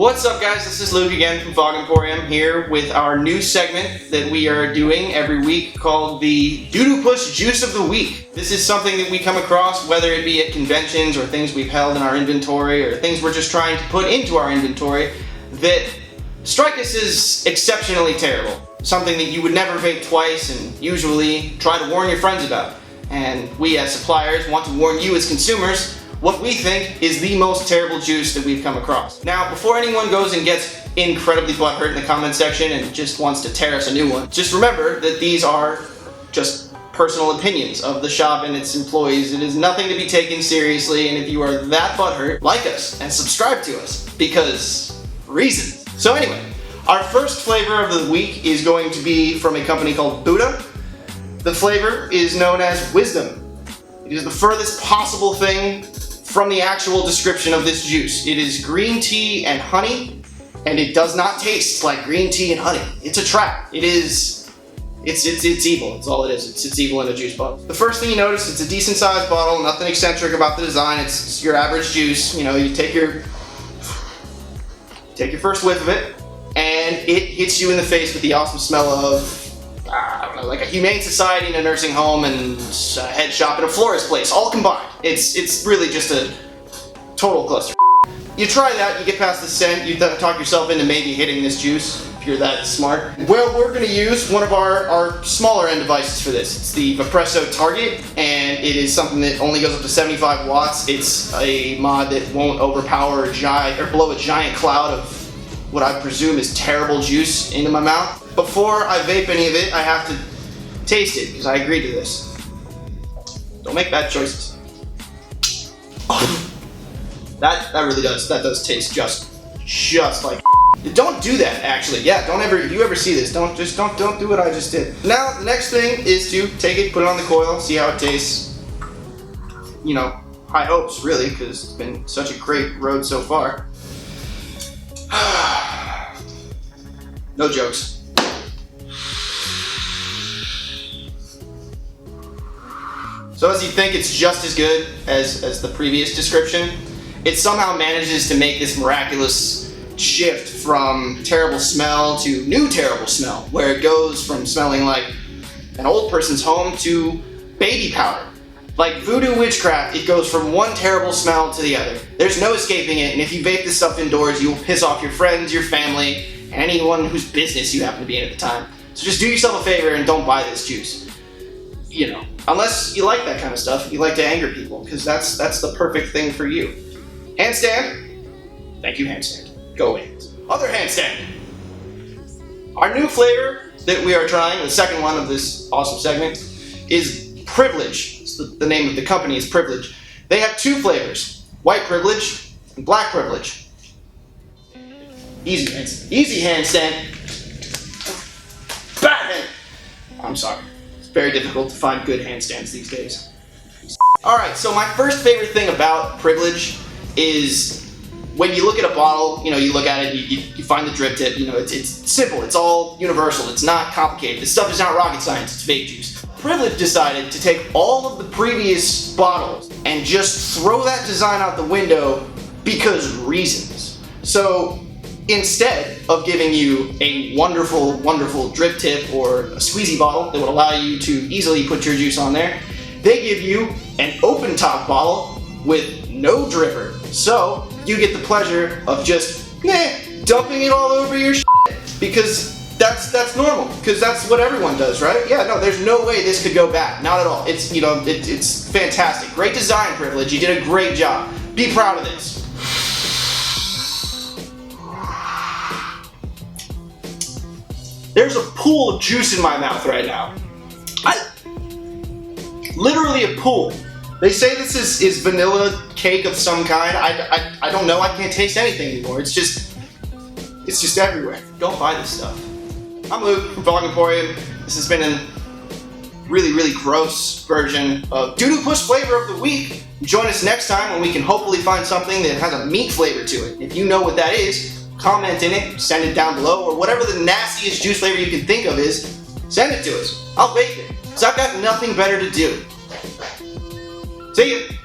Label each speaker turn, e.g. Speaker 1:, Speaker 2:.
Speaker 1: What's up, guys? This is Luke again from Fog Emporium here with our new segment that we are doing every week called the DooDoo Puss Juice of the Week. This is something that we come across, whether it be at conventions or things we've held in our inventory or things we're just trying to put into our inventory that strike us as exceptionally terrible. Something that you would never vape twice and usually try to warn your friends about. And we as suppliers want to warn you as consumers what we think is the most terrible juice that we've come across. Now, before anyone goes and gets incredibly butthurt in the comment section and just wants to tear us a new one, just remember that these are just personal opinions of the shop and its employees. It is nothing to be taken seriously, and if you are that butthurt, like us and subscribe to us, because reasons. So anyway, our first flavor of the week is going to be from a company called DooDoo. The flavor is known as Wisdom. It is the furthest possible thing from the actual description of this juice. It is green tea and honey, and it does not taste like green tea and honey. It's a trap. It's evil. That's all it is. It's evil in a juice bottle. The first thing you notice, it's a decent sized bottle, nothing eccentric about the design. It's your average juice. You know, you take your first whiff of it, and it hits you in the face with the awesome smell of, I don't know, like a humane society in a nursing home and a head shop and a florist place, all combined. It's really just a total cluster. You try that, you get past the scent, you talk yourself into maybe hitting this juice, if you're that smart. Well, we're gonna use one of our smaller end devices for this. It's the Vapresso Target, and it is something that only goes up to 75 watts. It's a mod that won't overpower a giant, or blow a giant cloud of what I presume is terrible juice into my mouth. Before I vape any of it, I have to taste it, because I agreed to this. Don't make bad choices. Oh, that really does. That does taste just like. Don't do that, actually. Yeah, don't ever. If you ever see this, don't do what I just did. Now the next thing is to take it, put it on the coil, see how it tastes. You know, high hopes really, because it's been such a great road so far. No jokes. So as you think it's just as good as the previous description, it somehow manages to make this miraculous shift from terrible smell to new terrible smell, where it goes from smelling like an old person's home to baby powder. Like voodoo witchcraft, it goes from one terrible smell to the other. There's no escaping it, and if you vape this stuff indoors, you'll piss off your friends, your family, and anyone whose business you happen to be in at the time. So just do yourself a favor and don't buy this juice. You know, unless you like that kind of stuff, you like to anger people, because that's the perfect thing for you. Handstand. Thank you, handstand. Go away. Other handstand. Our new flavor that we are trying, the second one of this awesome segment, is Privilege. The name of the company is Privilege. They have two flavors, white privilege and black privilege. Easy handstand. Easy handstand. Bad hand. I'm sorry. It's very difficult to find good handstands these days. Alright, so my first favorite thing about Privilege is when you look at a bottle, you know, you look at it, you find the drip tip, you know, it's simple, it's all universal, it's not complicated. This stuff is not rocket science, it's vape juice. Privilege decided to take all of the previous bottles and just throw that design out the window because reasons. So instead of giving you a wonderful, wonderful drip tip or a squeezy bottle that would allow you to easily put your juice on there, they give you an open top bottle with no dripper. So you get the pleasure of just dumping it all over your shit, because that's normal, because that's what everyone does, right? Yeah, no, there's no way this could go bad. Not at all. It's, you know, it's fantastic. Great design, Privilege. You did a great job. Be proud of this. There's a pool of juice in my mouth right now. Literally a pool. They say this is vanilla cake of some kind. I don't know. I can't taste anything anymore. It's just everywhere. Don't buy this stuff. I'm Luke from Fog Emporium. This has been a really, really gross version of DooDoo Puss Flavor of the Week. Join us next time when we can hopefully find something that has a meat flavor to it. If you know what that is, comment in it, send it down below, or whatever the nastiest juice flavor you can think of is, send it to us. I'll vape it, because I've got nothing better to do. See ya!